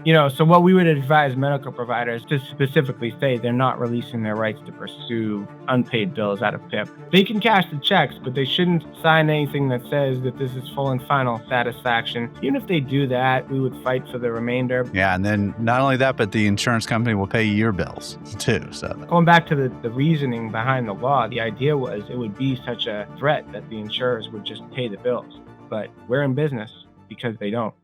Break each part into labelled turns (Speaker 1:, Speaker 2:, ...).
Speaker 1: So what we would advise medical providers to specifically say they're not releasing their rights to pursue unpaid bills out of PIP. They can cash the checks, but they shouldn't sign anything that says that this is full and final satisfaction. Even if they do that, we would fight for the remainder.
Speaker 2: Yeah, and then not only that, but the insurance company will pay your bills too. So
Speaker 1: going back to the reasoning behind the law, the idea was it would be such a threat that the insurers would just pay the bills. But we're in business because they don't.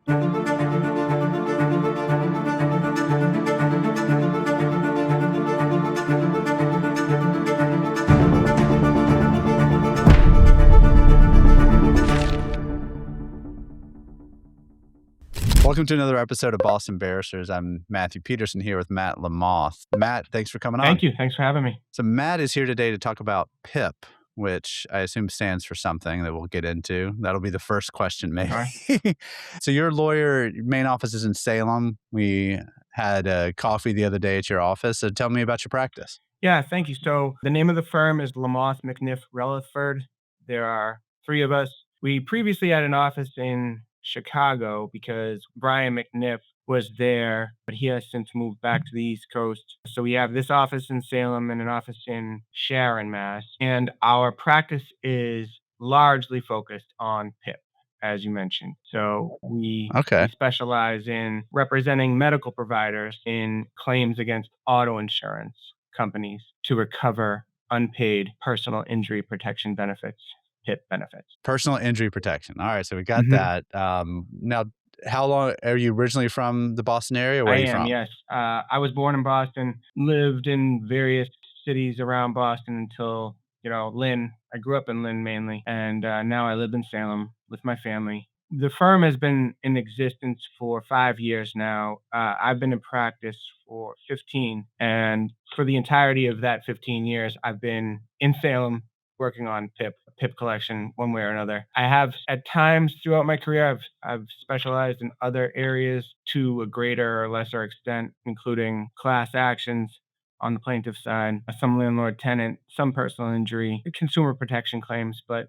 Speaker 2: Welcome to another episode of Boston Bearisters. I'm Matthew Peterson here with Matt LaMothe. Matt, thanks for coming on.
Speaker 1: Thank you. Thanks for having me.
Speaker 2: So Matt is here today to talk about PIP, which I assume stands for something that we'll get into. That'll be the first question, maybe. Right. So you're a lawyer. Your main office is in Salem. We had a coffee the other day at your office. So tell me about your practice.
Speaker 1: Yeah, thank you. So the name of the firm is LaMothe McNiff Relaford. There are three of us. We previously had an office in Chicago because Brian McNiff was there, but he has since moved back to the East Coast. So we have this office in Salem and an office in Sharon, Mass. And our practice is largely focused on PIP, as you mentioned. So we specialize in representing medical providers in claims against auto insurance companies to recover unpaid personal injury protection benefits, PIP benefits.
Speaker 2: Personal injury protection. All right, so we got that. Now, how long are you originally from the Boston area? Where are you from?
Speaker 1: Yes. I was born in Boston, lived in various cities around Boston until, Lynn. I grew up in Lynn mainly, and now I live in Salem with my family. The firm has been in existence for 5 years now. I've been in practice for 15, and for the entirety of that 15 years, I've been in Salem working on PIP collection one way or another. I have at times throughout my career, I've specialized in other areas to a greater or lesser extent, including class actions on the plaintiff side, some landlord-tenant, some personal injury, consumer protection claims, but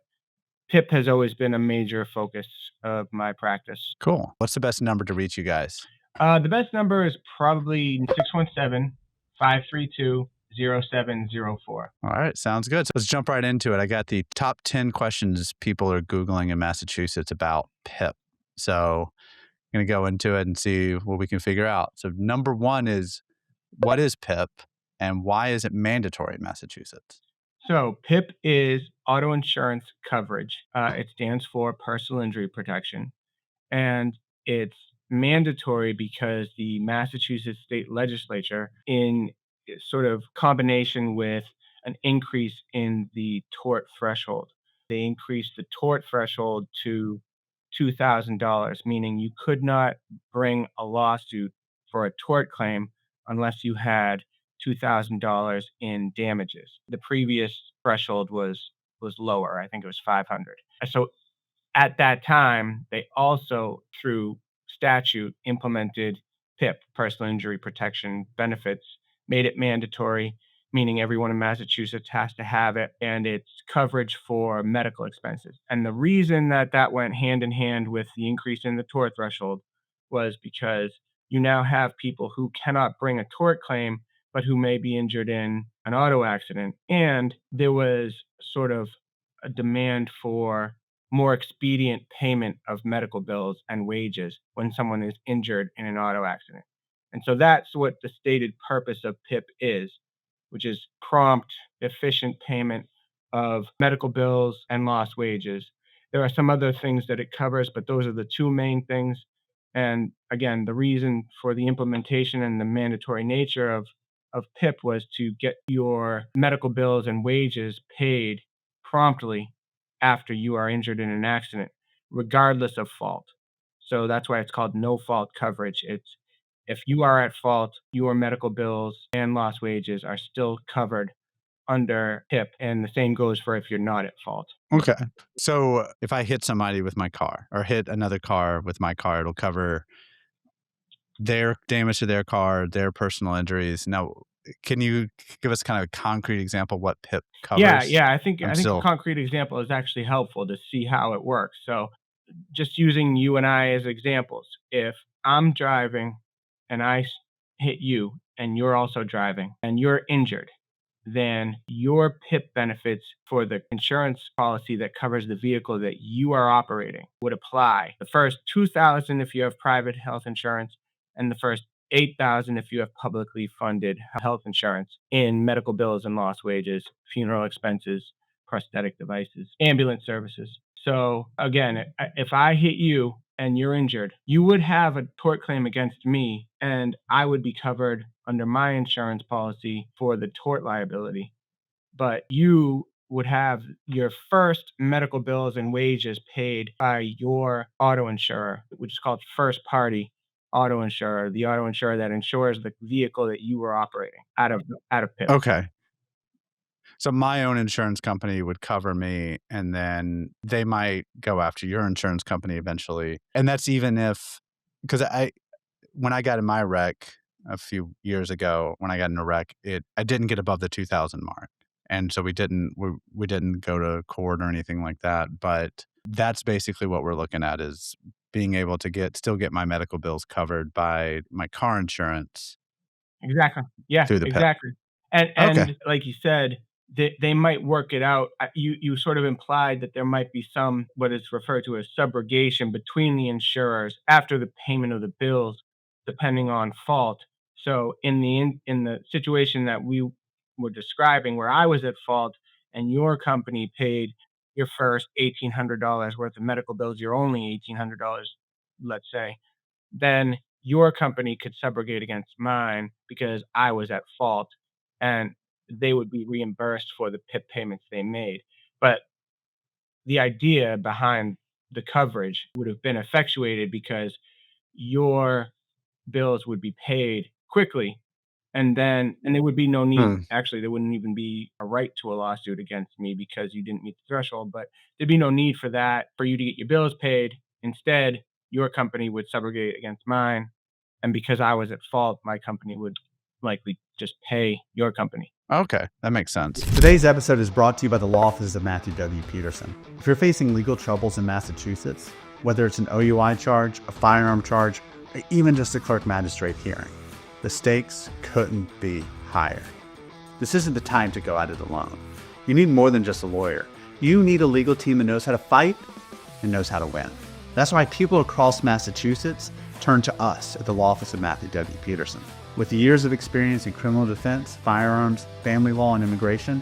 Speaker 1: PIP has always been a major focus of my practice.
Speaker 2: Cool. What's the best number to reach you guys?
Speaker 1: The best number is probably 617-532-0704.
Speaker 2: All right. Sounds good. So let's jump right into it. I got the top 10 questions people are Googling in Massachusetts about PIP. So I'm going to go into it and see what we can figure out. So number one is, what is PIP and why is it mandatory in Massachusetts?
Speaker 1: So PIP is auto insurance coverage. It stands for personal injury protection. And it's mandatory because the Massachusetts state legislature, in sort of combination with an increase in the tort threshold, they increased the tort threshold to $2,000, meaning you could not bring a lawsuit for a tort claim unless you had $2,000 in damages. The previous threshold was lower. I think it was 500. So at that time, they also, through statute, implemented PIP, personal injury protection benefits, made it mandatory, meaning everyone in Massachusetts has to have it, and it's coverage for medical expenses. And the reason that went hand in hand with the increase in the tort threshold was because you now have people who cannot bring a tort claim, but who may be injured in an auto accident. And there was sort of a demand for more expedient payment of medical bills and wages when someone is injured in an auto accident. And so that's what the stated purpose of PIP is, which is prompt, efficient payment of medical bills and lost wages. There are some other things that it covers, but those are the two main things. And again, the reason for the implementation and the mandatory nature of PIP was to get your medical bills and wages paid promptly after you are injured in an accident, regardless of fault. So that's why it's called no fault coverage. It's if you are at fault, your medical bills and lost wages are still covered under PIP, and the same goes for if you're not at fault.
Speaker 2: Okay. So if I hit somebody with my car or hit another car with my car, it'll cover their damage to their car, their personal injuries. Now, can you give us kind of a concrete example of what PIP covers?
Speaker 1: Yeah. I think a concrete example is actually helpful to see how it works. So just using you and I as examples, if I'm driving and hit you and you're also driving and you're injured, then your PIP benefits for the insurance policy that covers the vehicle that you are operating would apply. The first 2,000 if you have private health insurance, and the first 8,000 if you have publicly funded health insurance in medical bills and lost wages, funeral expenses, prosthetic devices, ambulance services. So again, if I hit you and you're injured, you would have a tort claim against me, and I would be covered under my insurance policy for the tort liability. But you would have your first medical bills and wages paid by your auto insurer, which is called first party auto insurer, the auto insurer that insures the vehicle that you were operating out of PIP.
Speaker 2: Okay. So my own insurance company would cover me, and then they might go after your insurance company eventually. And that's even if, because when I got in my wreck a few years ago, when I got in a wreck, I didn't get above the 2,000 mark. And so we didn't go to court or anything like that. But that's basically what we're looking at, is being able to still get my medical bills covered by my car insurance
Speaker 1: Exactly. Yeah,
Speaker 2: through the PIP.
Speaker 1: exactly. And
Speaker 2: Okay.
Speaker 1: and like you said, they might work it out. You sort of implied that there might be some what is referred to as subrogation between the insurers after the payment of the bills, depending on fault. So in the situation that we were describing where I was at fault and your company paid your first $1,800 worth of medical bills, your only $1,800, let's say, then your company could subrogate against mine because I was at fault, and they would be reimbursed for the PIP payments they made. But the idea behind the coverage would have been effectuated because your bills would be paid quickly, and there would be no need.
Speaker 2: Hmm.
Speaker 1: Actually, there wouldn't even be a right to a lawsuit against me because you didn't meet the threshold, but there'd be no need for that, for you to get your bills paid. Instead, your company would subrogate against mine, and because I was at fault, my company would likely just pay your company.
Speaker 2: Okay. That makes sense.
Speaker 3: Today's episode is brought to you by the law offices of Matthew W. Peterson. If you're facing legal troubles in Massachusetts, whether it's an OUI charge, a firearm charge, or even just a clerk magistrate hearing, the stakes couldn't be higher. This isn't the time to go at it alone. You need more than just a lawyer. You need a legal team that knows how to fight and knows how to win. That's why people across Massachusetts turn to us at the law office of Matthew W. Peterson. With years of experience in criminal defense, firearms, family law, and immigration,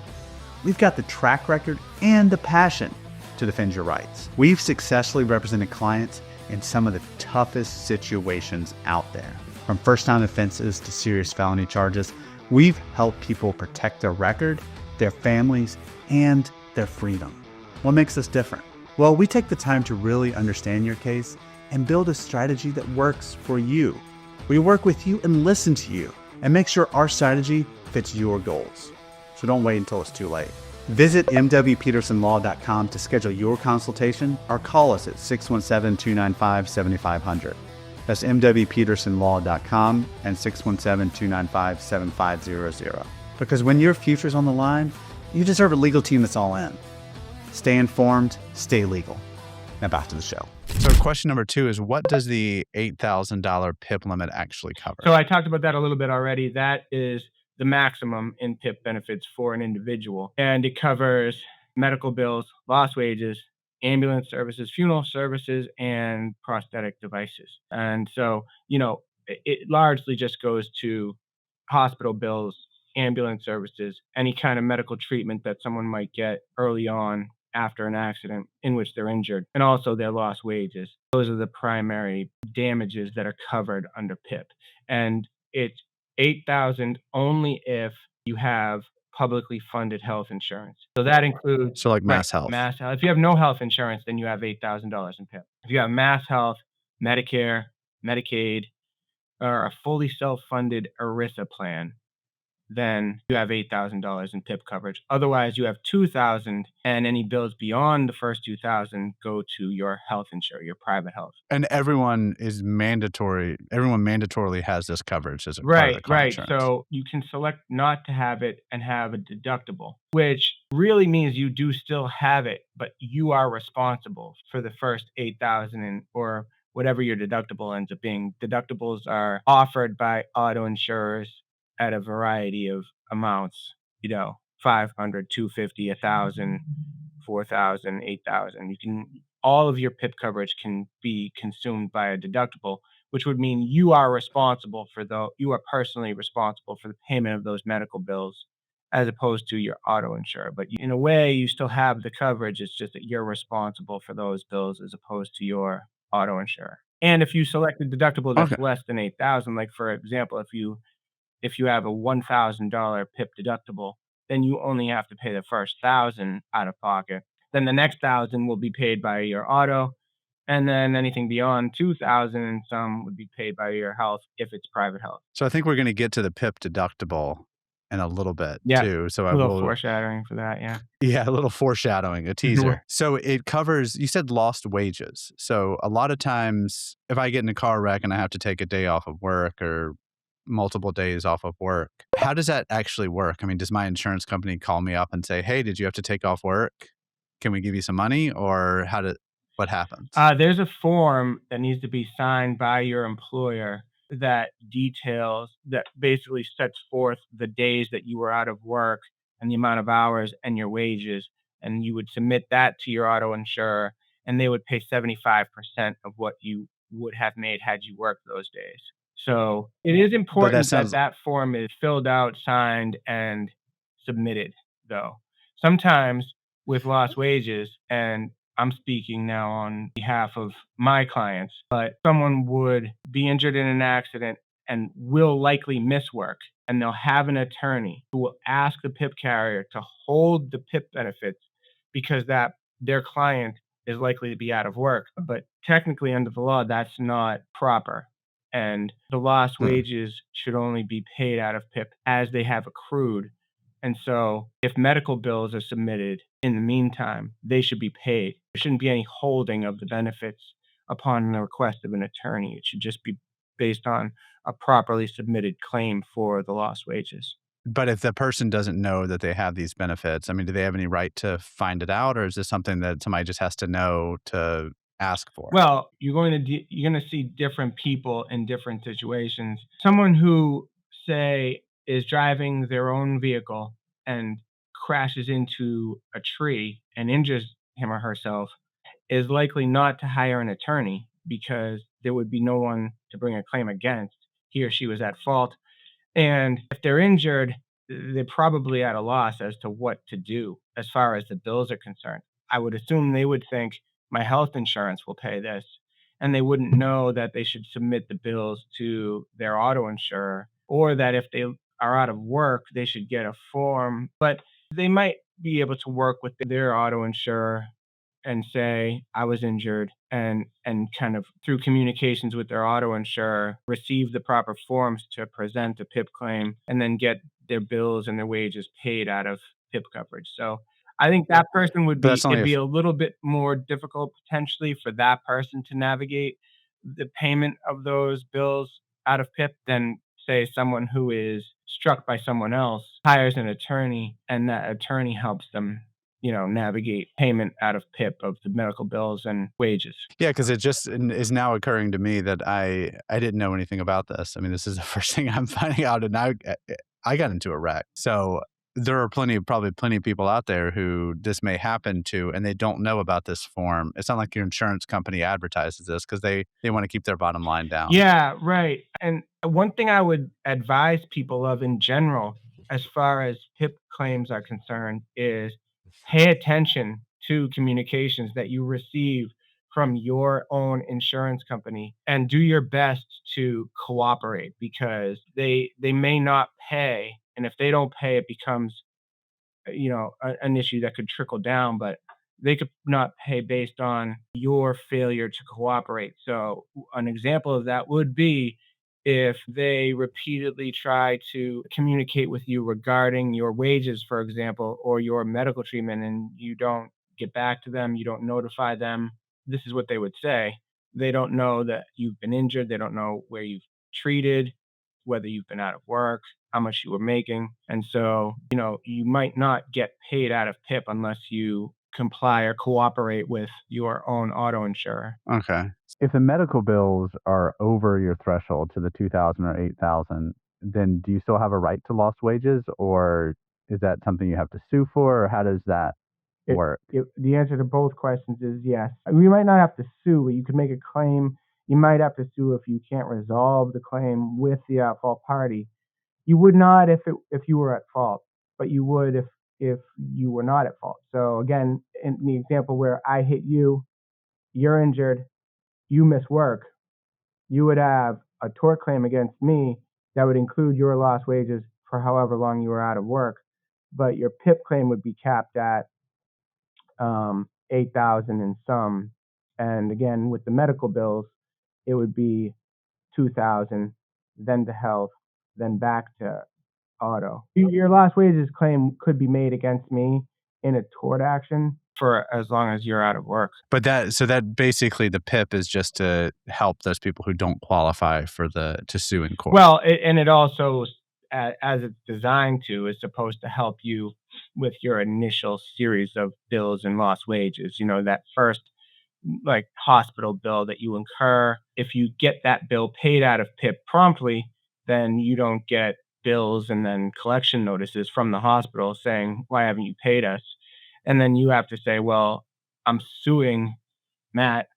Speaker 3: we've got the track record and the passion to defend your rights. We've successfully represented clients in some of the toughest situations out there. From first-time offenses to serious felony charges, we've helped people protect their record, their families, and their freedom. What makes us different? Well, we take the time to really understand your case and build a strategy that works for you. We work with you and listen to you and make sure our strategy fits your goals. So don't wait until it's too late. Visit mwpetersonlaw.com to schedule your consultation or call us at 617-295-7500. That's mwpetersonlaw.com and 617-295-7500. Because when your future's on the line, you deserve a legal team that's all in. Stay informed, stay legal. Now back to the show.
Speaker 2: So question number 2 is, what does the $8,000 PIP limit actually cover?
Speaker 1: So I talked about that a little bit already. That is the maximum in PIP benefits for an individual, and it covers medical bills, lost wages, ambulance services, funeral services, and prosthetic devices. And so, it largely just goes to hospital bills, ambulance services, any kind of medical treatment that someone might get early on after an accident in which they're injured, and also their lost wages. Those are the primary damages that are covered under PIP. And it's 8,000 only if you have publicly funded health insurance. So that includes
Speaker 2: So like
Speaker 1: right,
Speaker 2: Mass Health.
Speaker 1: Mass Health. If you have no health insurance, then you have $8,000 in PIP. If you have Mass Health, Medicare, Medicaid, or a fully self-funded ERISA plan, then you have $8,000 in PIP coverage. Otherwise, you have $2,000, and any bills beyond the first $2,000 go to your health insurer, your private health.
Speaker 2: And everyone mandatorily has this coverage as a part of the car
Speaker 1: Right.
Speaker 2: insurance.
Speaker 1: So you can select not to have it and have a deductible, which really means you do still have it, but you are responsible for the first 8,000 or whatever your deductible ends up being. Deductibles are offered by auto insurers at a variety of amounts, 500, 250, 1,000, 4,000, 8,000. You can all of your PIP coverage can be consumed by a deductible, which would mean you are personally responsible for the payment of those medical bills as opposed to your auto insurer. But in a way, you still have the coverage. It's just that you're responsible for those bills as opposed to your auto insurer. And if you select a deductible
Speaker 2: Okay.
Speaker 1: that's less than 8,000, like for example, if you have a $1,000 PIP deductible, then you only have to pay the first 1,000 out of pocket. Then the next 1,000 will be paid by your auto, and then anything beyond 2,000 and some would be paid by your health if it's private health.
Speaker 2: So I think we're going to get to the PIP deductible in a little bit
Speaker 1: Yeah,
Speaker 2: too. So
Speaker 1: a
Speaker 2: I
Speaker 1: little
Speaker 2: will,
Speaker 1: foreshadowing for that, yeah.
Speaker 2: yeah, a little foreshadowing, a teaser. So it covers, you said lost wages. So a lot of times, if I get in a car wreck and I have to take a day off of work or multiple days off of work, how does that actually work? I mean, does my insurance company call me up and say, hey, did you have to take off work? Can we give you some money? Or what happens?
Speaker 1: There's a form that needs to be signed by your employer that basically sets forth the days that you were out of work and the amount of hours and your wages. And you would submit that to your auto insurer, and they would pay 75% of what you would have made had you worked those days. So it is
Speaker 2: But that
Speaker 1: important that
Speaker 2: sounds,
Speaker 1: that form is filled out, signed, and submitted, though. Sometimes with lost wages, and I'm speaking now on behalf of my clients, but someone would be injured in an accident and will likely miss work. And they'll have an attorney who will ask the PIP carrier to hold the PIP benefits because that their client is likely to be out of work. But technically, under the law, that's not proper. And the lost
Speaker 2: hmm.
Speaker 1: wages should only be paid out of PIP as they have accrued. And so if medical bills are submitted in the meantime, they should be paid. There shouldn't be any holding of the benefits upon the request of an attorney. It should just be based on a properly submitted claim for the lost wages.
Speaker 2: But if the person doesn't know that they have these benefits, I mean, do they have any right to find it out, or is this something that somebody just has to know to ask for?
Speaker 1: Well, you're gonna see different people in different situations. Someone who, say, is driving their own vehicle and crashes into a tree and injures him or herself is likely not to hire an attorney because there would be no one to bring a claim against. He or she was at fault. And if they're injured, they're probably at a loss as to what to do as far as the bills are concerned. I would assume they would think my health insurance will pay this, and they wouldn't know that they should submit the bills to their auto insurer, or that if they are out of work, they should get a form. But they might be able to work with their auto insurer and say, "I was injured," and kind of through communications with their auto insurer, receive the proper forms to present a PIP claim, and then get their bills and their wages paid out of PIP coverage. So, I think that person
Speaker 2: But that's only
Speaker 1: it'd be
Speaker 2: if
Speaker 1: a little bit more difficult potentially for that person to navigate the payment of those bills out of PIP than, say, someone who is struck by someone else, hires an attorney, and that attorney helps them navigate payment out of PIP of the medical bills and wages.
Speaker 2: yeah, because it just is now occurring to me that I didn't know anything about this. I mean, this is the first thing I'm finding out, and I got into a wreck. So there are probably plenty of people out there who this may happen to, and they don't know about this form. It's not like your insurance company advertises this because they want to keep their bottom line down.
Speaker 1: Yeah, right. And one thing I would advise people of in general, as far as PIP claims are concerned, is pay attention to communications that you receive from your own insurance company and do your best to cooperate because they may not pay. And if they don't pay, it becomes an issue that could trickle down, but they could not pay based on your failure to cooperate. So an example of that would be if they repeatedly try to communicate with you regarding your wages, for example, or your medical treatment, and you don't get back to them, you don't notify them. This is what they would say. They don't know that you've been injured. They don't know where you've treated, whether you've been out of work, how much you were making. And so, you might not get paid out of PIP unless you comply or cooperate with your own auto insurer.
Speaker 2: Okay. If the medical bills are over your threshold to the 2,000 or 8,000, then do you still have a right to lost wages, or is that something you have to sue for, or how does that work?
Speaker 1: The answer to both questions is yes. We might not have to sue, but you can make a claim. You might have to sue if you can't resolve the claim with the at-fault party. You would not if you were at fault, but you would if you were not at fault. So again, in the example where I hit you, you're injured, you miss work, you would have a tort claim against me that would include your lost wages for however long you were out of work, but your PIP claim would be capped at 8,000 and some. And again, with the medical bills, it would be 2,000, then to health, then back to auto. Your lost wages claim could be made against me in a tort action for as long as you're out of work.
Speaker 2: But that basically the PIP is just to help those people who don't qualify to sue in court.
Speaker 1: Well, and it also, as it's designed to, is supposed to help you with your initial series of bills and lost wages. You know, that first like hospital bill that you incur. If you get that bill paid out of PIP promptly, then you don't get bills and then collection notices from the hospital saying, "Why haven't you paid us?" And then you have to say, "Well, I'm suing Matt,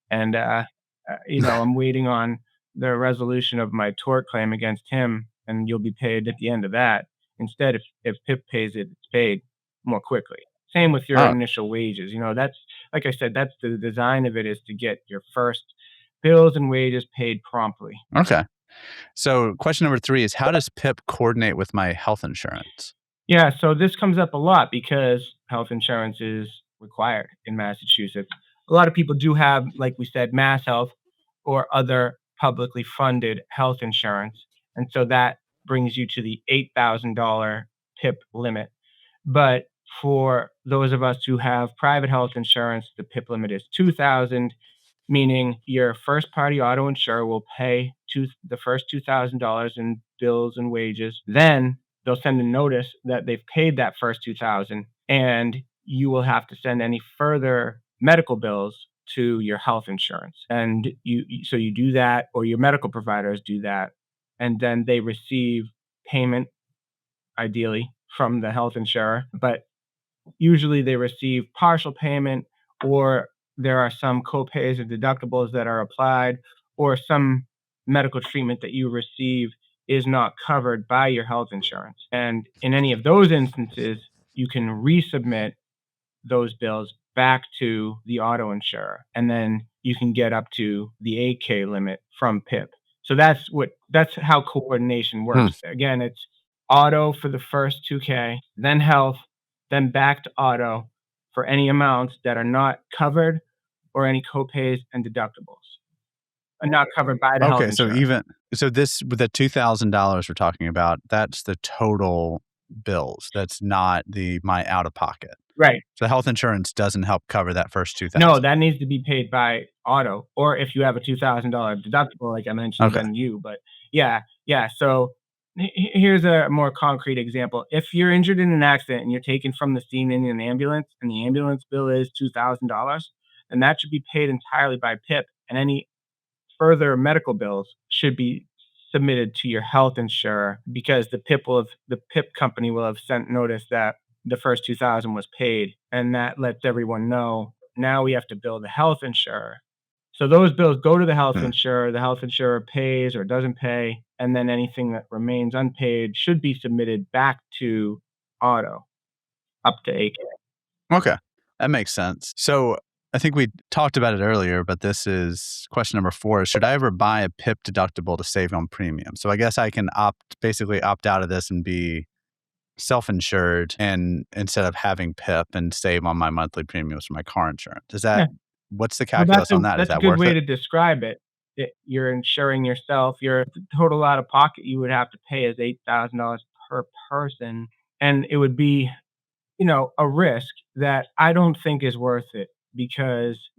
Speaker 1: and I'm waiting on the resolution of my tort claim against him, and you'll be paid at the end of that." Instead, if PIP pays it, it's paid more quickly. Same with your
Speaker 2: Oh,
Speaker 1: initial wages. You know, that's like I said, that's the design of it, is to get your first bills and wages paid promptly.
Speaker 2: okay. So question number 3 is, how does PIP coordinate with my health insurance?
Speaker 1: Yeah, so this comes up a lot because health insurance is required in Massachusetts. A lot of people do have, like we said, Mass Health or other publicly funded health insurance. And so that brings you to the $8,000 PIP limit. But for those of us who have private health insurance, the PIP limit is 2,000, meaning your first party auto insurer will pay the first $2,000 in bills and wages. Then they'll send a notice that they've paid that first 2,000, and you will have to send any further medical bills to your health insurance. And so you do that, or your medical providers do that, and then they receive payment, ideally from the health insurer, but usually they receive partial payment, or there are some copays and deductibles that are applied, or some medical treatment that you receive is not covered by your health insurance. And in any of those instances, you can resubmit those bills back to the auto insurer, and then you can get up to the 8K limit from PIP. So that's how coordination
Speaker 2: Hmm.
Speaker 1: works. Again, it's auto for the first 2K, then health, then back to auto for any amounts that are not covered, or any copays and deductibles are not covered by the health
Speaker 2: Okay,
Speaker 1: insurer.
Speaker 2: this with the $2,000 we're talking about, that's the total bills. That's not my out of pocket.
Speaker 1: Right.
Speaker 2: So health insurance doesn't help cover that first 2,000.
Speaker 1: No, that needs to be paid by auto, or if you have a $2,000 deductible, like I mentioned,
Speaker 2: Okay.
Speaker 1: then you. But yeah. So here's a more concrete example. If you're injured in an accident and you're taken from the scene in an ambulance, and the ambulance bill is $2,000, then that should be paid entirely by PIP, and any further medical bills should be submitted to your health insurer, because the PIP company will have sent notice that the first 2,000 was paid, and that lets everyone know now we have to bill the health insurer. So those bills go to the health
Speaker 2: Hmm.
Speaker 1: insurer, the health insurer pays or doesn't pay, and then anything that remains unpaid should be submitted back to auto up to 8K.
Speaker 2: Okay. That makes sense. So I think we talked about it earlier, but this is question number 4. Should I ever buy a PIP deductible to save on premium? So I guess I can basically opt out of this and be self-insured, and instead of having PIP, and save on my monthly premiums for my car insurance.
Speaker 1: Yeah.
Speaker 2: What's the
Speaker 1: Well,
Speaker 2: calculus on that? Is
Speaker 1: that's a
Speaker 2: that
Speaker 1: good
Speaker 2: worth
Speaker 1: way
Speaker 2: it?
Speaker 1: to describe it. You're insuring yourself. Your total out of pocket you would have to pay is $8,000 per person, and it would be, a risk that I don't think is worth it, because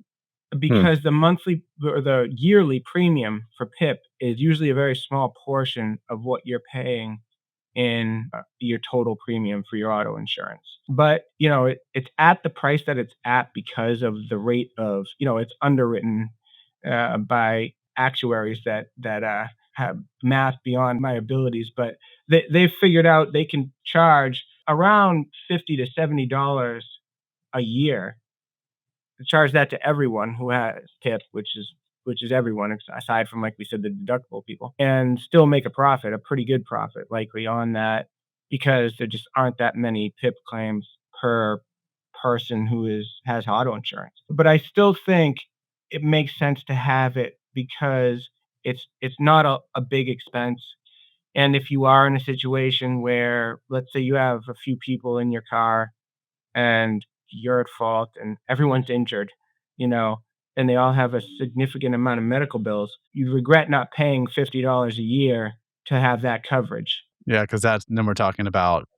Speaker 1: the monthly or the yearly premium for PIP is usually a very small portion of what you're paying in your total premium for your auto insurance. But, it's at the price that it's at because of the rate of, it's underwritten by actuaries that have math beyond my abilities, but they've figured out they can charge around $50 to $70 a year, charge that to everyone who has PIP, which is everyone aside from, like we said, the deductible people, and still make a profit, a pretty good profit likely on that, because there just aren't that many PIP claims per person who has auto insurance. But I still think it makes sense to have it because it's not a big expense. And if you are in a situation where, let's say you have a few people in your car and you're at fault and everyone's injured, you know, and they all have a significant amount of medical bills, you regret not paying $50 a year to have that coverage.
Speaker 2: Yeah, because then we're talking about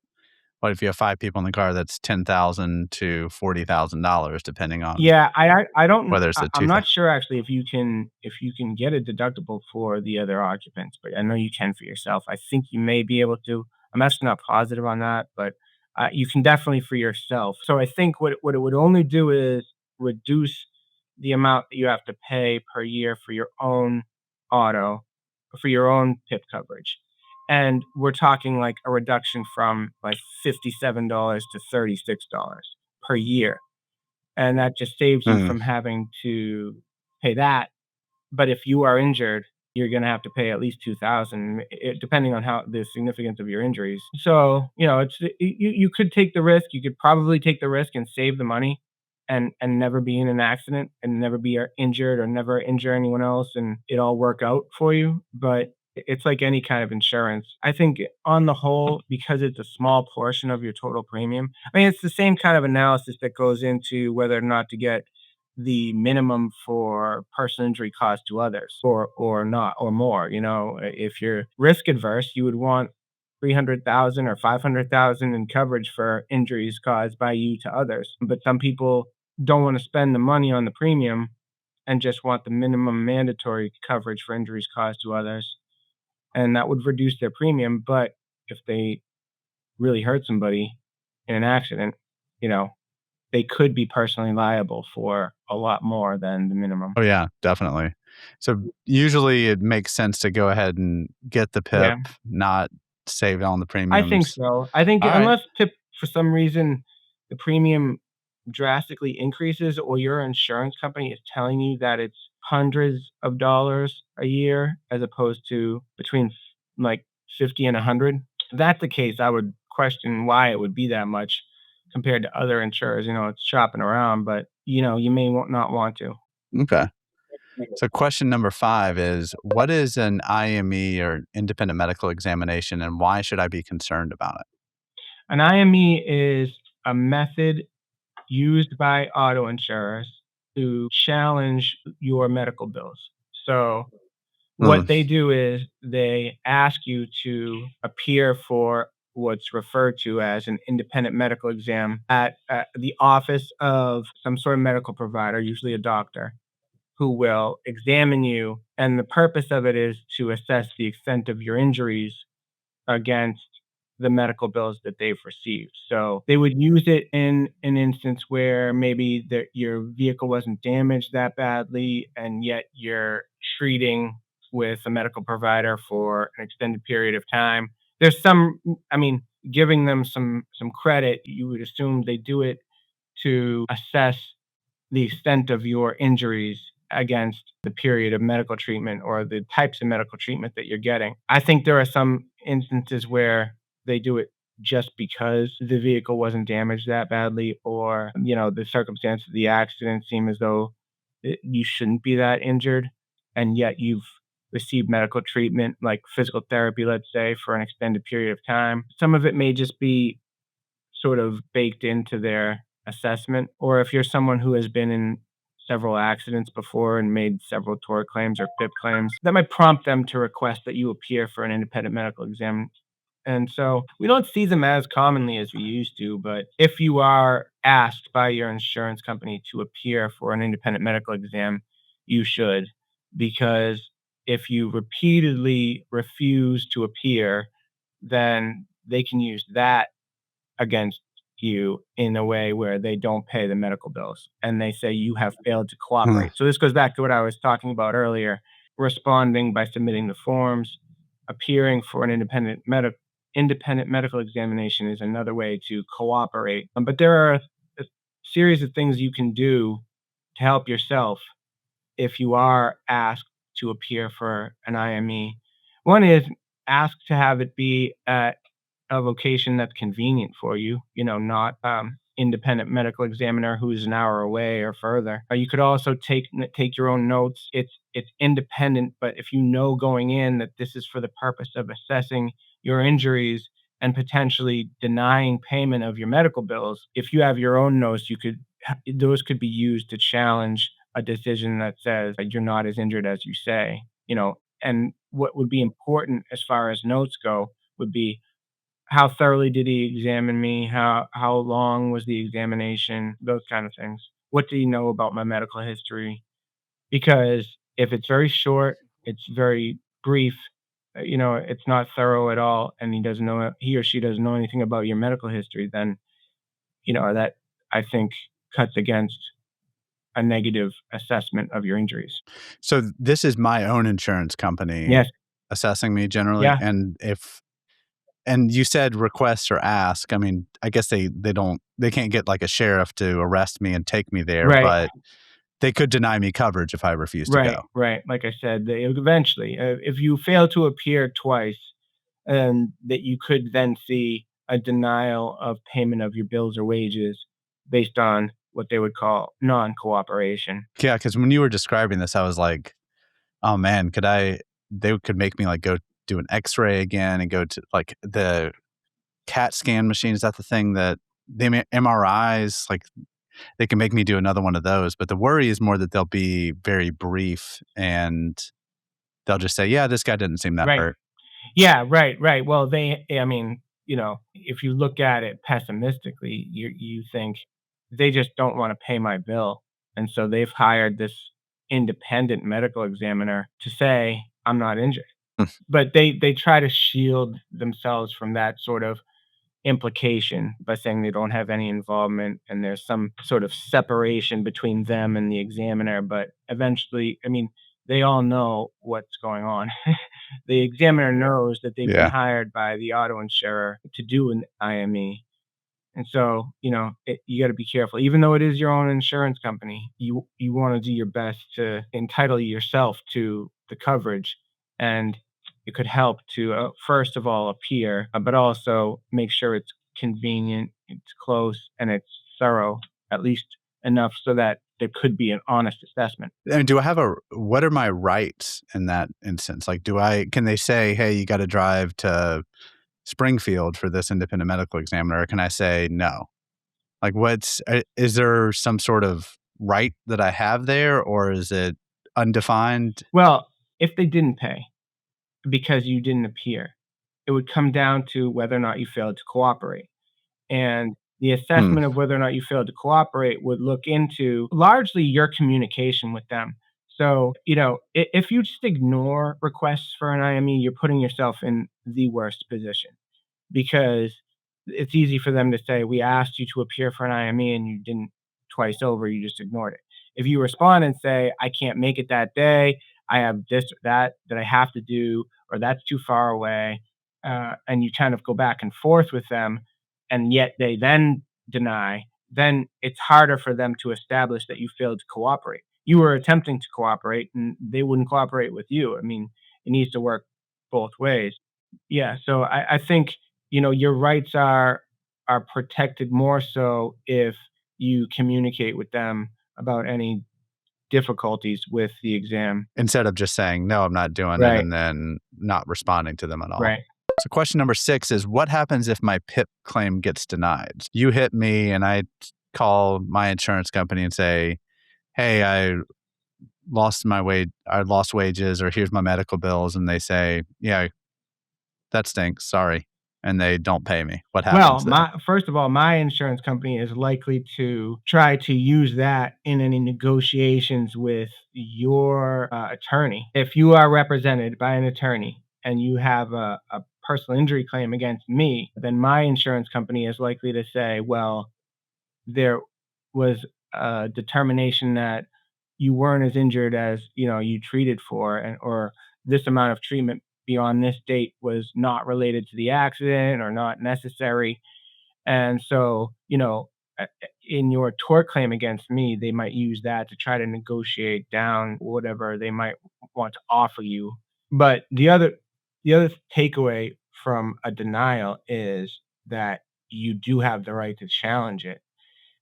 Speaker 2: what if you have 5 people in the car, that's $10,000 to $40,000 depending on
Speaker 1: Yeah, I don't
Speaker 2: whether it's a
Speaker 1: I'm
Speaker 2: 2
Speaker 1: not sure actually if you can get a deductible for the other occupants, but I know you can for yourself. I think you may be able to. I'm actually not positive on that, but you can definitely for yourself. So I think what it would only do is reduce the amount that you have to pay per year for your own auto, for your own PIP coverage. And we're talking like a reduction from like $57 to $36 per year, and that just saves you
Speaker 2: Mm.
Speaker 1: from having to pay that. But if you are injured, you're gonna have to pay at least 2,000, depending on how the significance of your injuries. So, you could take the risk. You could probably take the risk and save the money, and never be in an accident and never be injured or never injure anyone else, and it all work out for you. But it's like any kind of insurance. I think on the whole, because it's a small portion of your total premium, I mean, it's the same kind of analysis that goes into whether or not to get the minimum for personal injury caused to others, or not, or more. If you're risk adverse, you would want 300,000 or 500,000 in coverage for injuries caused by you to others. But some people don't want to spend the money on the premium and just want the minimum mandatory coverage for injuries caused to others, and that would reduce their premium. But if they really hurt somebody in an accident, you know, they could be personally liable for a lot more than the minimum.
Speaker 2: Oh, yeah, definitely. So, usually it makes sense to go ahead and get the PIP,
Speaker 1: Yeah,
Speaker 2: not save on the
Speaker 1: I think
Speaker 2: premiums.
Speaker 1: so. I think
Speaker 2: Alright.
Speaker 1: unless PIP, for some reason, the premium drastically increases, or your insurance company is telling you that it's hundreds of dollars a year as opposed to between like 50 and 100. If that's the case, I would question why it would be that much compared to other insurers. It's shopping around, but you may not want to.
Speaker 2: Okay. So question number 5 is, what is an IME or independent medical examination, and why should I be concerned about it?
Speaker 1: An IME is a method used by auto insurers to challenge your medical bills. So
Speaker 2: Mm,
Speaker 1: what they do is they ask you to appear for what's referred to as an independent medical exam at the office of some sort of medical provider, usually a doctor, who will examine you. And the purpose of it is to assess the extent of your injuries against the medical bills that they've received. So they would use it in an instance where maybe your vehicle wasn't damaged that badly, and yet you're treating with a medical provider for an extended period of time. There's some, I mean, giving them some credit, you would assume they do it to assess the extent of your injuries against the period of medical treatment or the types of medical treatment that you're getting. I think there are some instances where they do it just because the vehicle wasn't damaged that badly, or, the circumstances of the accident seem as though you shouldn't be that injured, and yet you've received medical treatment, like physical therapy, let's say, for an extended period of time. Some of it may just be sort of baked into their assessment, or if you're someone who has been in several accidents before and made several tort claims or PIP claims, that might prompt them to request that you appear for an independent medical exam. And so we don't see them as commonly as we used to, but if you are asked by your insurance company to appear for an independent medical exam, you should, because if you repeatedly refuse to appear, then they can use that against you in a way where they don't pay the medical bills and they say you have failed to
Speaker 2: Hmm.
Speaker 1: cooperate. So this goes back to what I was talking about earlier, responding by submitting the forms, appearing for an independent medical examination is another way to cooperate. But there are a series of things you can do to help yourself if you are asked to appear for an IME. One is ask to have it be at a location that's convenient for you, not independent medical examiner who's an hour away or further. You could also take your own notes. It's independent, but if you know going in that this is for the purpose of assessing your injuries and potentially denying payment of your medical bills, if you have your own notes, those could be used to challenge a decision that says that you're not as injured as you say. And what would be important as far as notes go would be how thoroughly did he examine me? How long was the examination? Those kind of things. What do you know about my medical history? Because if it's very short, it's very brief, it's not thorough at all, and he or she doesn't know anything about your medical history, then, that I think cuts against a negative assessment of your injuries.
Speaker 2: So this is my own insurance company
Speaker 1: Yes.
Speaker 2: assessing me generally,
Speaker 1: Yeah.
Speaker 2: and you said request or ask. I mean, I guess they can't get like a sheriff to arrest me and take me there,
Speaker 1: Right.
Speaker 2: but they could deny me coverage if I refuse to
Speaker 1: Right,
Speaker 2: go.
Speaker 1: right. Like I said, they eventually, if you fail to appear twice, and that you could then see a denial of payment of your bills or wages based on what they would call non-cooperation.
Speaker 2: Yeah, because when you were describing this, I was like, "Oh, man, they could make me, like, go do an X-ray again and go to, like, the CAT scan machine." Is that the thing that the MRIs, like, they can make me do another one of those, but the worry is more that they'll be very brief, and they'll just say, "Yeah, this guy didn't seem that
Speaker 1: Right.
Speaker 2: hurt."
Speaker 1: Yeah, right, right. Well, I mean, if you look at it pessimistically, you think they just don't want to pay my bill. And so they've hired this independent medical examiner to say I'm not injured. But they try to shield themselves from that sort of implication by saying they don't have any involvement and there's some sort of separation between them and the examiner, but eventually, I mean, they all know what's going on. The examiner knows that they've been
Speaker 2: Yeah.
Speaker 1: hired by the auto insurer to do an IME, and so, you gotta be careful. Even though it is your own insurance company, you wanna do your best to entitle yourself to the coverage, and it could help to, first of all, appear, but also make sure it's convenient, it's close, and it's thorough, at least enough so that there could be an honest assessment.
Speaker 2: And what are my rights in that instance? Like, can they say, "Hey, you gotta drive to Springfield for this independent medical examiner," or can I say no? Like, is there some sort of right that I have there, or is it undefined?
Speaker 1: Well, if they didn't pay because you didn't appear, it would come down to whether or not you failed to cooperate. And the
Speaker 2: Hmm.
Speaker 1: assessment of whether or not you failed to cooperate would look into largely your communication with them. So, if you just ignore requests for an IME, you're putting yourself in the worst position because it's easy for them to say, "We asked you to appear for an IME and you didn't twice over, you just ignored it." If you respond and say, "I can't make it that day, I have this or that I have to do, or that's too far away," and you kind of go back and forth with them, and yet they then deny, then it's harder for them to establish that you failed to cooperate. You were attempting to cooperate, and they wouldn't cooperate with you. I mean, it needs to work both ways. Yeah, so I think, your rights are protected more so if you communicate with them about any difficulties with the exam.
Speaker 2: Instead of just saying, "No, I'm not doing it,"
Speaker 1: Right,
Speaker 2: and then not responding to them at all.
Speaker 1: right.
Speaker 2: So question number 6 is, what happens if my PIP claim gets denied? You hit me and I call my insurance company and say, "Hey, I lost wages, or here's my medical bills," and they say, "Yeah, that stinks. Sorry." And they don't pay me. What
Speaker 1: Well,
Speaker 2: happens then?
Speaker 1: my first of all, my insurance company is likely to try to use that in any negotiations with your, attorney. If you are represented by an attorney and you have a personal injury claim against me, then my insurance company is likely to say, well, there was a determination that you weren't as injured as, you treated for, and or this amount of treatment beyond this date was not related to the accident or not necessary. And so, in your tort claim against me, they might use that to try to negotiate down whatever they might want to offer you. But the other takeaway from a denial is that you do have the right to challenge it.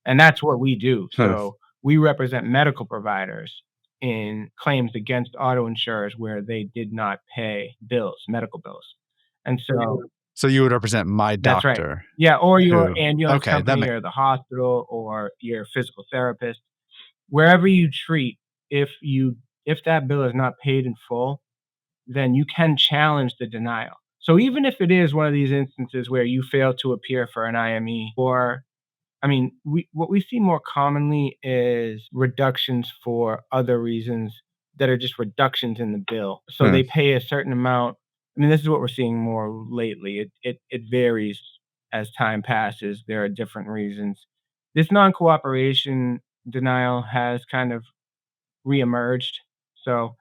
Speaker 1: And that's what we do.
Speaker 2: Huh.
Speaker 1: So we represent medical providers in claims against auto insurers where they did not pay bills, medical bills. And so
Speaker 2: So you would represent my
Speaker 1: that's right.
Speaker 2: doctor
Speaker 1: Yeah, or your
Speaker 2: who
Speaker 1: ambulance
Speaker 2: okay, that
Speaker 1: company
Speaker 2: makes
Speaker 1: or the hospital or your physical therapist. Wherever you treat, if that bill is not paid in full, then you can challenge the denial. So even if it is one of these instances where you fail to appear for an IME, or I mean, what we see more commonly is reductions for other reasons that are just reductions in the bill. So
Speaker 2: huh.
Speaker 1: they pay a certain amount. I mean, this is what we're seeing more lately. It varies as time passes. There are different reasons. This non-cooperation denial has kind of reemerged. So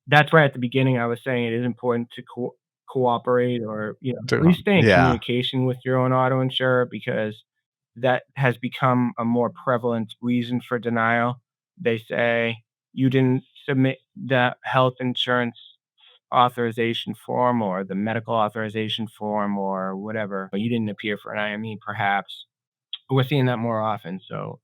Speaker 1: that's why at the beginning I was saying it is important to cooperate, or, at least stay in
Speaker 2: Yeah.
Speaker 1: communication with your own auto insurer, because that has become a more prevalent reason for denial. They say you didn't submit the health insurance authorization form or the medical authorization form or whatever, or you didn't appear for an IME perhaps. We're seeing that more often, so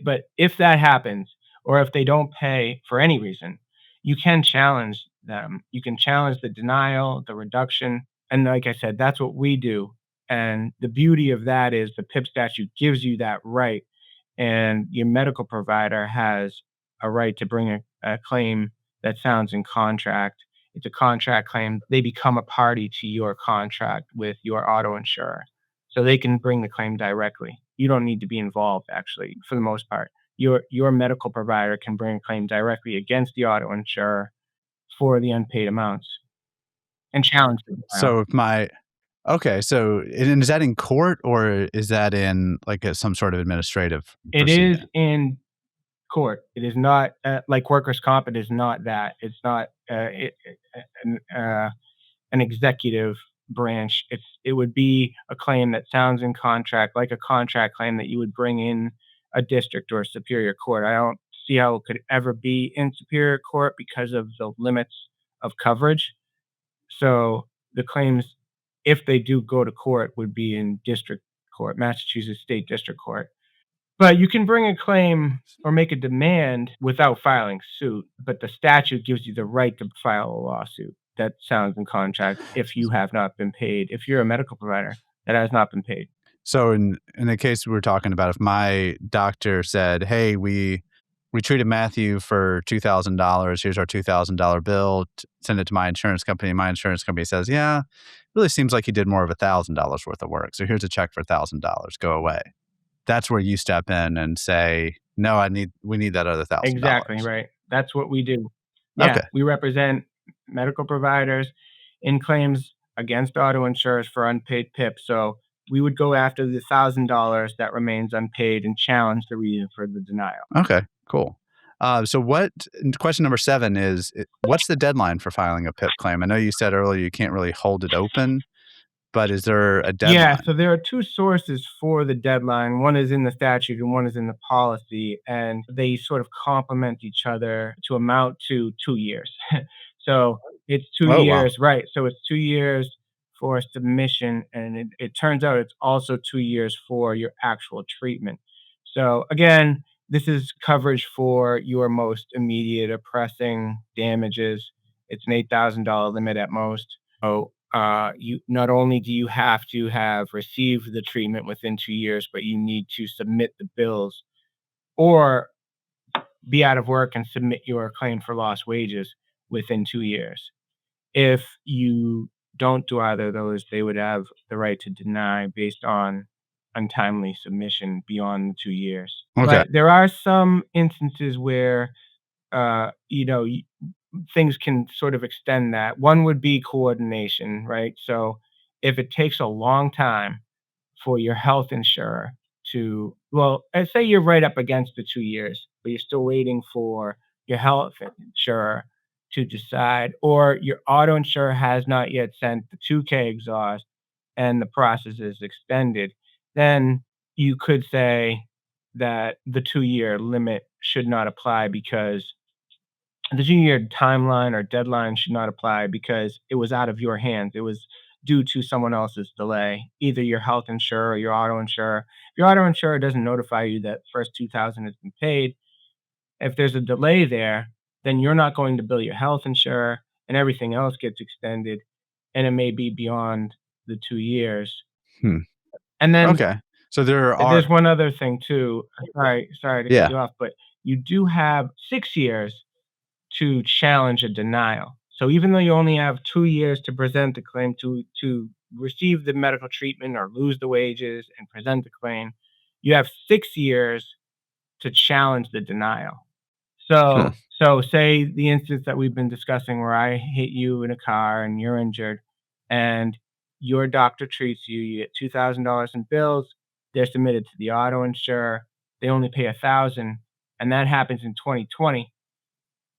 Speaker 1: but if that happens, or if they don't pay for any reason, you can challenge them. You can challenge the denial, the reduction, and like I said, that's what we do, and the beauty of that is the PIP statute gives you that right, and your medical provider has a right to bring a claim that sounds in contract. It's a contract claim. They become a party to your contract with your auto insurer, so they can bring the claim directly. You don't need to be involved, actually, for the most part. Your medical provider can bring a claim directly against the auto insurer for the unpaid amounts and challenge the denial.
Speaker 2: So if my okay, so and is that in court or is that in like some sort of administrative
Speaker 1: It is
Speaker 2: proceeding?
Speaker 1: in court. It is not, like workers' comp, it is not that. It's not, an an executive branch. It would be a claim that sounds in contract, like a contract claim that you would bring in a district or a superior court. I don't see how it could ever be in superior court because of the limits of coverage. So the claims, if they do go to court, would be in district court, Massachusetts State District Court. But you can bring a claim or make a demand without filing suit, but the statute gives you the right to file a lawsuit that sounds in contract if you have not been paid, if you're a medical provider that has not been paid.
Speaker 2: So in the case we were talking about, if my doctor said, "Hey, we treated Matthew for $2,000. Here's our $2,000 bill. Send it to my insurance company." My insurance company says, "Yeah, really seems like you did more of $1,000 worth of work. So here's a check for $1,000. Go away." That's where you step in and say, "No, we need that other
Speaker 1: Exactly,
Speaker 2: $1,000."
Speaker 1: right. That's what we do. Yeah,
Speaker 2: Okay.
Speaker 1: we represent medical providers in claims against auto insurers for unpaid PIP, so we would go after the $1,000 that remains unpaid and challenge the reason for the denial.
Speaker 2: Okay, cool. So question number 7 is, what's the deadline for filing a PIP claim? I know you said earlier you can't really hold it open, but is there a
Speaker 1: Yeah,
Speaker 2: deadline?
Speaker 1: so there are 2 sources for the deadline. One is in the statute and one is in the policy, and they sort of complement each other to amount to 2 years. So, it's 2
Speaker 2: Oh, wow.
Speaker 1: years, right, so it's 2 years for submission, and it turns out it's also 2 years for your actual treatment. So, again, this is coverage for your most immediate or pressing damages. It's an $8,000 limit at most. So, you not only do you have to have received the treatment within 2 years, but you need to submit the bills or be out of work and submit your claim for lost wages within 2 years. If you don't do either of those, they would have the right to deny based on untimely submission beyond the 2 years.
Speaker 2: Okay.
Speaker 1: But there are some instances where, uh, you know, y things can sort of extend that. One would be coordination, right? So if it takes a long time for your health insurer to, well, let's say you're right up against the 2 years, but you're still waiting for your health insurer to decide, or your auto insurer has not yet sent the 2K exhaust and the process is extended, then you could say that the 2-year limit should not apply because the 2-year timeline or deadline should not apply because it was out of your hands. It was due to someone else's delay, either your health insurer or your auto insurer. If your auto insurer doesn't notify you that first 2,000 has been paid, if there's a delay there, then you're not going to bill your health insurer and everything else gets extended and it may be beyond the 2 years.
Speaker 2: Hmm.
Speaker 1: And then
Speaker 2: Okay. So there
Speaker 1: there's
Speaker 2: are
Speaker 1: one other thing too. Sorry to cut
Speaker 2: yeah.
Speaker 1: you off, but you do have 6 years to challenge a denial. So even though you only have 2 years to present the claim to receive the medical treatment or lose the wages and present the claim, you have 6 years to challenge the denial.
Speaker 2: Hmm.
Speaker 1: So say the instance that we've been discussing where I hit you in a car and you're injured and your doctor treats you, you get $2,000 in bills, they're submitted to the auto insurer, they only pay 1,000, and that happens in 2020,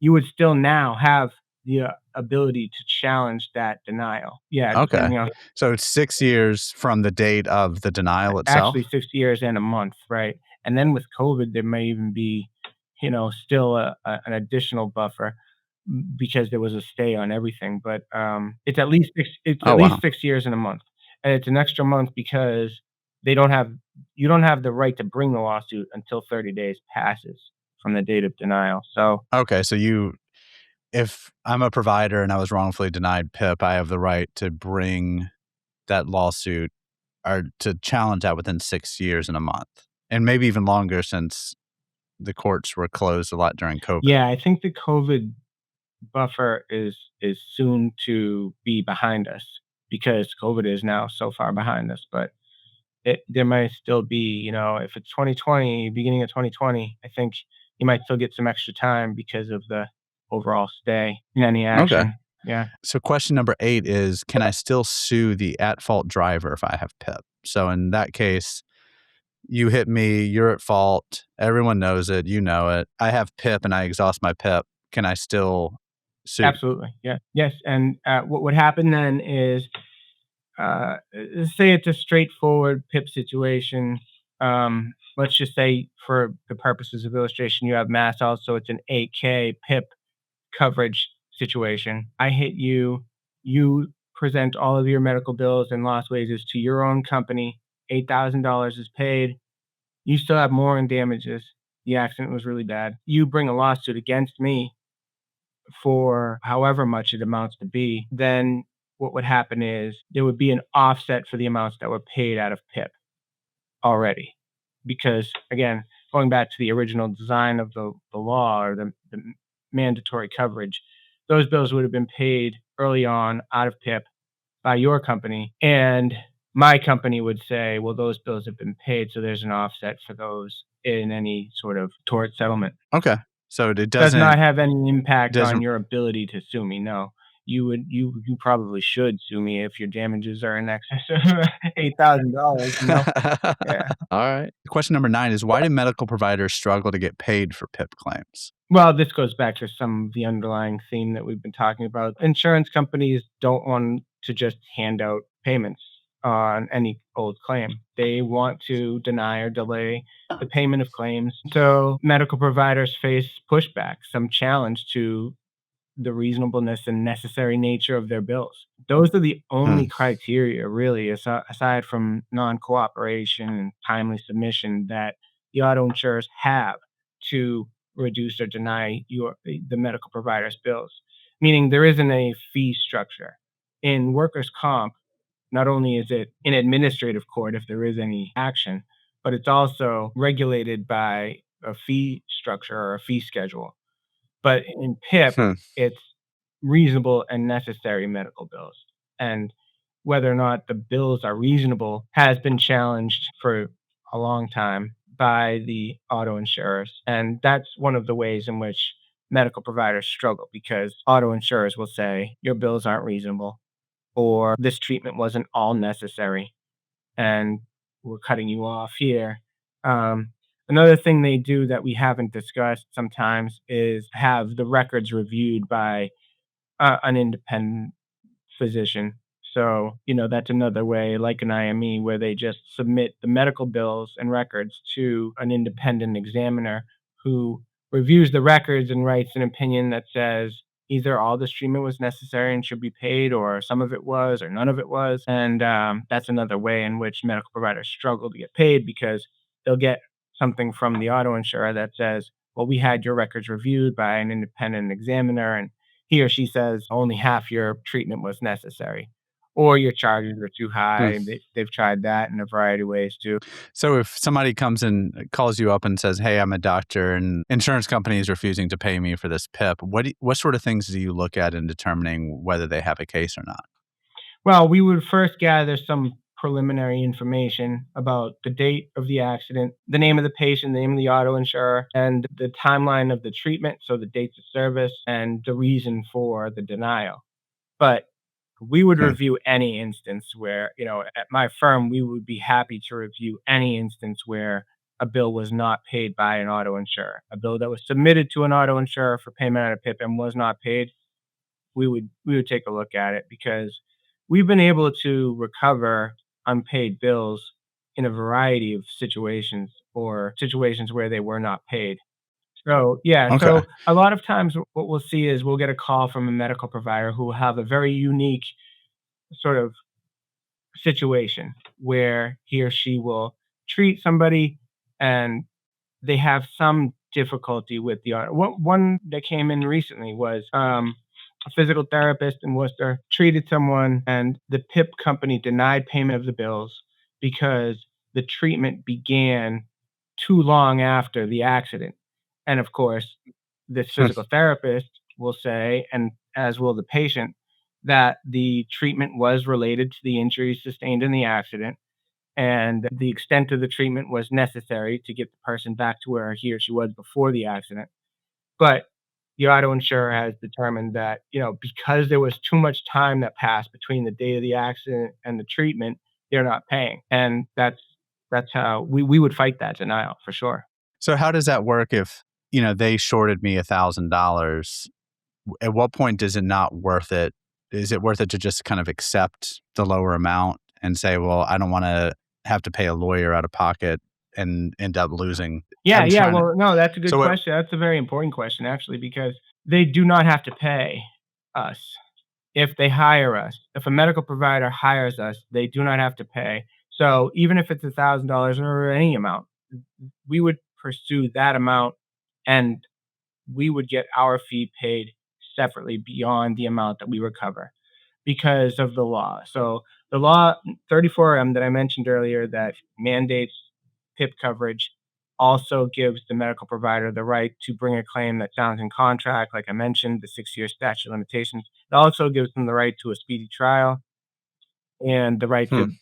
Speaker 1: you would still now have the, ability to challenge that denial. Yeah,
Speaker 2: Okay.
Speaker 1: depending on
Speaker 2: So it's 6 years from the date of the denial
Speaker 1: actually
Speaker 2: itself?
Speaker 1: 6 years and a month, right? And then with COVID, there may even be, still an additional buffer because there was a stay on everything, but, it's
Speaker 2: Oh,
Speaker 1: at least
Speaker 2: wow.
Speaker 1: 6 years and a month, and it's an extra month because they don't have you don't have the right to bring the lawsuit until 30 days passes from the date of denial, so
Speaker 2: Okay, so if I'm a provider and I was wrongfully denied PIP, I have the right to bring that lawsuit or to challenge that within 6 years and a month, and maybe even longer since the courts were closed a lot during COVID.
Speaker 1: yeah, I think the COVID buffer is soon to be behind us because COVID is now so far behind us, but there might still be, if it's 2020, beginning of 2020, I think you might still get some extra time because of the overall stay in any
Speaker 2: Okay.
Speaker 1: action. Yeah,
Speaker 2: So question number 8 is, can I still sue the at-fault driver if I have PIP? So in that case, you hit me, you're at fault, everyone knows it, you know it. I have PIP and I exhaust my PIP. Can I still sue?
Speaker 1: absolutely. Yeah, yes. And what would happen then is, say it's a straightforward PIP situation. Let's just say, for the purposes of illustration, you have mass health, so it's an 8K PIP coverage situation. I hit you, you present all of your medical bills and lost wages to your own company, $8,000 is paid, you still have more in damages, the accident was really bad. You bring a lawsuit against me for however much it amounts to be, then what would happen is there would be an offset for the amounts that were paid out of PIP already. Because again, going back to the original design of the law or the mandatory coverage, those bills would have been paid early on out of PIP by your company, and my company would say, well, those bills have been paid, so there's an offset for those in any sort of tort settlement.
Speaker 2: Okay. So it
Speaker 1: Does not
Speaker 2: doesn't
Speaker 1: have any impact on
Speaker 2: doesn't
Speaker 1: your ability to sue me, no. You probably should sue me if your damages are in excess of $8,000, you know? Yeah.
Speaker 2: Alright. Question number 9 is, why do medical providers struggle to get paid for PIP claims?
Speaker 1: Well, this goes back to some of the underlying theme that we've been talking about. Insurance companies don't want to just hand out payments on any old claim. They want to deny or delay the payment of claims. So medical providers face pushback, some challenge to the reasonableness and necessary nature of their bills. Those are the
Speaker 2: Hmm.
Speaker 1: only criteria, really, aside from non-cooperation and timely submission, that the auto insurers have to reduce or deny the medical provider's bills. Meaning there isn't a fee structure. In workers' comp, not only is it in administrative court if there is any action, but it's also regulated by a fee structure or a fee schedule. But in PIP,
Speaker 2: Hmm.
Speaker 1: it's reasonable and necessary medical bills. And whether or not the bills are reasonable has been challenged for a long time by the auto insurers. And that's one of the ways in which medical providers struggle because auto insurers will say, your bills aren't reasonable. or this treatment wasn't all necessary and we're cutting you off here. Um, Another thing they do that we haven't discussed sometimes is have the records reviewed by an independent physician. So, that's another way, like an IME, where they just submit the medical bills and records to an independent examiner who reviews the records and writes an opinion that says either all this treatment was necessary and should be paid, or some of it was, or none of it was. And that's another way in which medical providers struggle to get paid because they'll get something from the auto insurer that says, well, we had your records reviewed by an independent examiner, and he or she says only half your treatment was necessary, or your charges are too
Speaker 2: Hmm.
Speaker 1: high. They've tried that in a variety of ways too.
Speaker 2: So if somebody comes and calls you up and says, "Hey, I'm a doctor and insurance company is refusing to pay me for this PIP," what sort of things do you look at in determining whether they have a case or not?
Speaker 1: Well, we would first gather some preliminary information about the date of the accident, the name of the patient, the name of the auto insurer, and the timeline of the treatment, so the dates of service and the reason for the denial. But we would
Speaker 2: Okay.
Speaker 1: review any instance where, at my firm, we would be happy to review any instance where a bill was not paid by an auto insurer. A bill that was submitted to an auto insurer for payment out of PIP and was not paid, we would take a look at it because we've been able to recover unpaid bills in a variety of situations or situations where they were not paid. So, yeah,
Speaker 2: Okay.
Speaker 1: so a lot of times what we'll see is we'll get a call from a medical provider who will have a very unique sort of situation where he or she will treat somebody and they have some difficulty with the art. One that came in recently was a physical therapist in Worcester treated someone, and the PIP company denied payment of the bills because the treatment began too long after the accident. And of course, this
Speaker 2: Hmm.
Speaker 1: physical therapist will say, and as will the patient, that the treatment was related to the injuries sustained in the accident and the extent of the treatment was necessary to get the person back to where he or she was before the accident. But the auto insurer has determined that, because there was too much time that passed between the day of the accident and the treatment, they're not paying. And that's how we would fight that denial for sure.
Speaker 2: So how does that work if, they shorted me $1,000? At what point is it not worth it? Is it worth it to just kind of accept the lower amount and say, well, I don't want to have to pay a lawyer out of pocket and end up losing?
Speaker 1: Yeah,
Speaker 2: I'm
Speaker 1: yeah.
Speaker 2: trying to.
Speaker 1: Well, no, that's a good
Speaker 2: So what?
Speaker 1: question. That's a very important question, actually, because they do not have to pay us if they hire us. If a medical provider hires us, they do not have to pay. So even if it's $1,000 or any amount, we would pursue that amount and we would get our fee paid separately beyond the amount that we recover because of the law. So the law 34M that I mentioned earlier that mandates PIP coverage also gives the medical provider the right to bring a claim that sounds in contract, like I mentioned, the 6-year statute of limitations. It also gives them the right to a speedy trial and the right
Speaker 2: Hmm.
Speaker 1: to,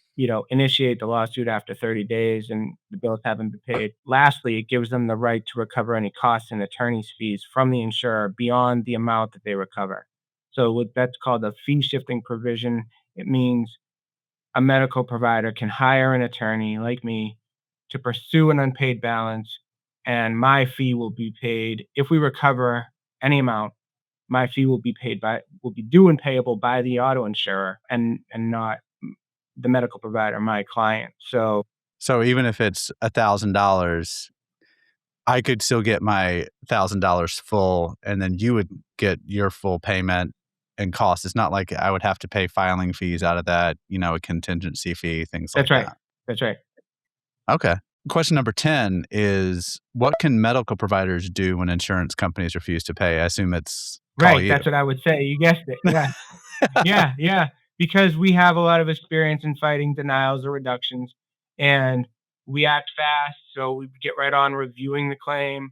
Speaker 1: initiate the lawsuit after 30 days and the bills haven't been paid. Lastly, it gives them the right to recover any costs and attorney's fees from the insurer beyond the amount that they recover. So what that's called a fee shifting provision. It means a medical provider can hire an attorney like me to pursue an unpaid balance, and my fee will be paid if we recover any amount. My fee will be due and payable by the auto insurer and not the medical provider, my client. So
Speaker 2: So even if it's $1,000, I could still get my $1,000 full, and then you would get your full payment and cost. It's not like I would have to pay filing fees out of that, a contingency fee, things
Speaker 1: that's
Speaker 2: like
Speaker 1: right.
Speaker 2: that.
Speaker 1: That's right.
Speaker 2: Okay. Question number 10 is, what can medical providers do when insurance companies refuse to pay? I assume it's call
Speaker 1: Right.
Speaker 2: you.
Speaker 1: That's what I would say. You guessed it. Yeah. Yeah, yeah, because we have a lot of experience in fighting denials or reductions, and we act fast, so we get right on reviewing the claim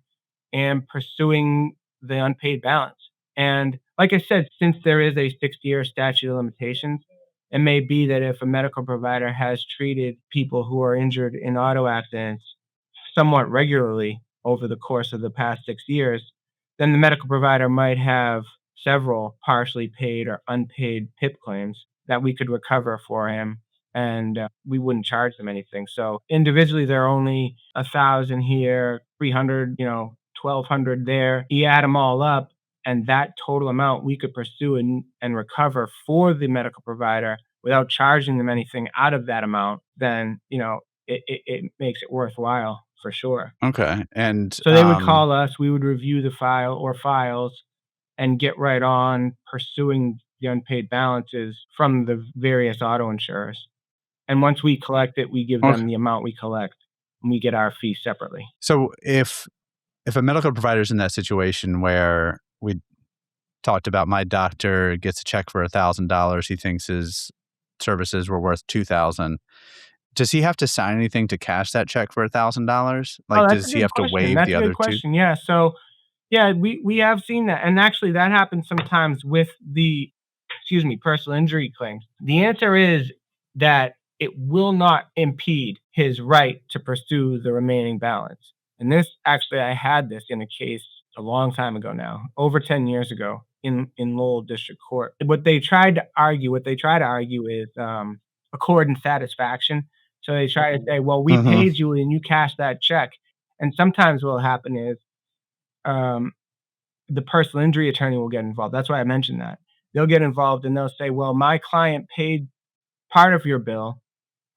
Speaker 1: and pursuing the unpaid balance. And like I said, since there is a 6-year statute of limitations, it may be that if a medical provider has treated people who are injured in auto accidents somewhat regularly over the course of the past 6 years, then the medical provider might have several partially paid or unpaid PIP claims. that we could recover for him, and we wouldn't charge them anything. So individually, they're only 1,000 here, 300, 1,200 there. You add them all up, and that total amount we could pursue and recover for the medical provider without charging them anything out of that amount, then it makes it worthwhile for sure.
Speaker 2: Okay. And
Speaker 1: So they would call us, we would review the file or files and get right on pursuing the unpaid balances from the various auto insurers. And once we collect it, we give
Speaker 2: okay.
Speaker 1: them the amount we collect, and we get our fee separately.
Speaker 2: So if a medical provider is in that situation where we talked about, my doctor gets a check for $1,000, he thinks his services were worth $2,000. Does he have to sign anything to cash that check for $1,000? Like,
Speaker 1: That's a
Speaker 2: does he
Speaker 1: good
Speaker 2: have to
Speaker 1: question.
Speaker 2: waive
Speaker 1: That's
Speaker 2: the
Speaker 1: a good
Speaker 2: other two?
Speaker 1: question. Yeah. So, yeah, we have seen that, and actually, that happens sometimes with the personal injury claims. The answer is that it will not impede his right to pursue the remaining balance. And this actually, I had this in a case a long time ago now, over 10 years ago in Lowell District Court. What they try to argue is accord and satisfaction. So they try to say, well, we paid you and you cashed that check. And sometimes what will happen is the personal injury attorney will get involved. That's why I mentioned that. They'll get involved and they'll say, well, my client paid part of your bill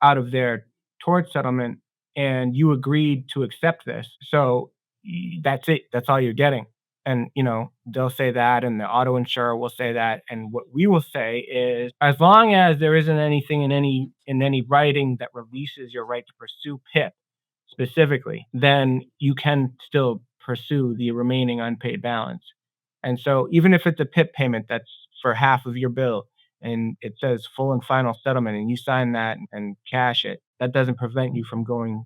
Speaker 1: out of their tort settlement and you agreed to accept this. So that's it. That's all you're getting. And, they'll say that, and the auto insurer will say that. And what we will say is, as long as there isn't anything in any writing that releases your right to pursue PIP specifically, then you can still pursue the remaining unpaid balance. And so even if it's a PIP payment that's for half of your bill and it says full and final settlement and you sign that and cash it, that doesn't prevent you from going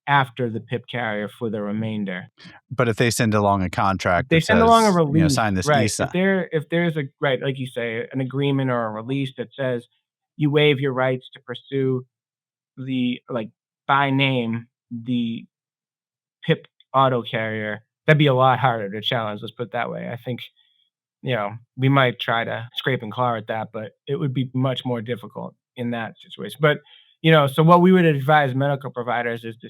Speaker 1: after the PIP carrier for the remainder.
Speaker 2: But if they send along a contract
Speaker 1: They
Speaker 2: that
Speaker 1: send along a
Speaker 2: says,
Speaker 1: release,
Speaker 2: sign this
Speaker 1: right?
Speaker 2: e-sign.
Speaker 1: If there's a right, like you say, an agreement or a release that says you waive your rights to pursue the by name the PIP auto carrier, that'd be a lot harder to challenge. Let's put it that way. I think we might try to scrape and claw at that, but it would be much more difficult in that situation. But so what we would advise medical providers is to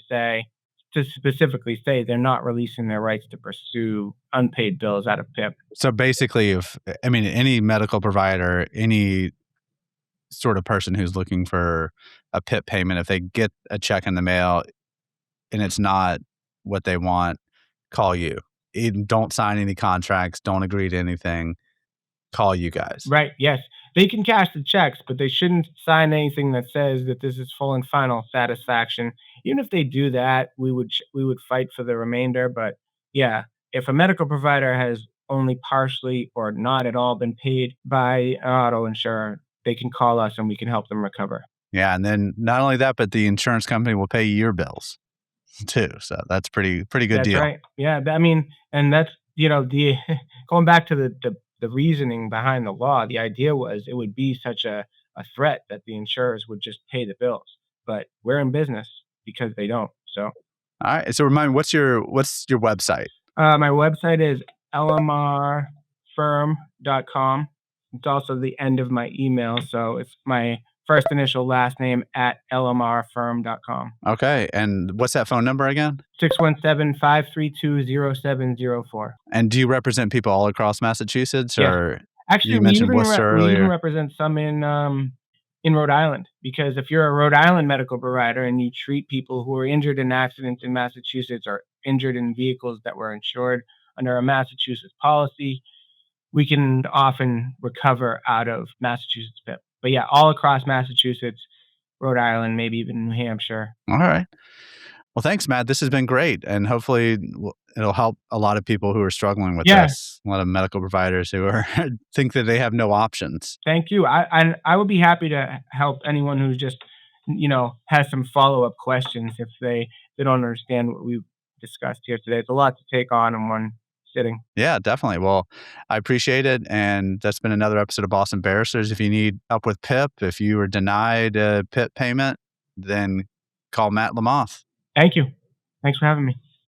Speaker 1: specifically say they're not releasing their rights to pursue unpaid bills out of PIP.
Speaker 2: So basically, any medical provider, any sort of person who's looking for a PIP payment, if they get a check in the mail and it's not what they want, call you. Don't sign any contracts. Don't agree to anything. Call you guys.
Speaker 1: Right. Yes. They can cash the checks, but they shouldn't sign anything that says that this is full and final satisfaction. Even if they do that, we would fight for the remainder. But yeah, if a medical provider has only partially or not at all been paid by an auto insurer, they can call us and we can help them recover.
Speaker 2: Yeah, and then not only that, but the insurance company will pay your bills too. So that's pretty good
Speaker 1: That's
Speaker 2: deal.
Speaker 1: right. Yeah, and that's the going back to the reasoning behind the law. The idea was it would be such a threat that the insurers would just pay the bills, but we're in business because they don't. So,
Speaker 2: all right. So remind me, what's your website?
Speaker 1: My website is lmrfirm.com. It's also the end of my email, so it's my first initial last name at lmrfirm.com.
Speaker 2: Okay. And what's that phone number again?
Speaker 1: 617-532-0704.
Speaker 2: And do you represent people all across Massachusetts?
Speaker 1: Yes.
Speaker 2: Or
Speaker 1: actually,
Speaker 2: you mentioned Worcester earlier?
Speaker 1: We even represent some in Rhode Island, because if you're a Rhode Island medical provider and you treat people who are injured in accidents in Massachusetts or injured in vehicles that were insured under a Massachusetts policy, we can often recover out of Massachusetts PIP. But yeah, all across Massachusetts, Rhode Island, maybe even New Hampshire.
Speaker 2: All right. Well, thanks, Matt. This has been great. And hopefully it'll help a lot of people who are struggling with this. A lot of medical providers who think that they have no options.
Speaker 1: Thank you. I would be happy to help anyone who's just, has some follow-up questions if they don't understand what we've discussed here today. It's a lot to take on in one sitting.
Speaker 2: Yeah, definitely. Well, I appreciate it. And that's been another episode of Boston Bearisters. If you need help with PIP, if you were denied a PIP payment, then call Matt LaMothe.
Speaker 1: Thank you. Thanks for having me.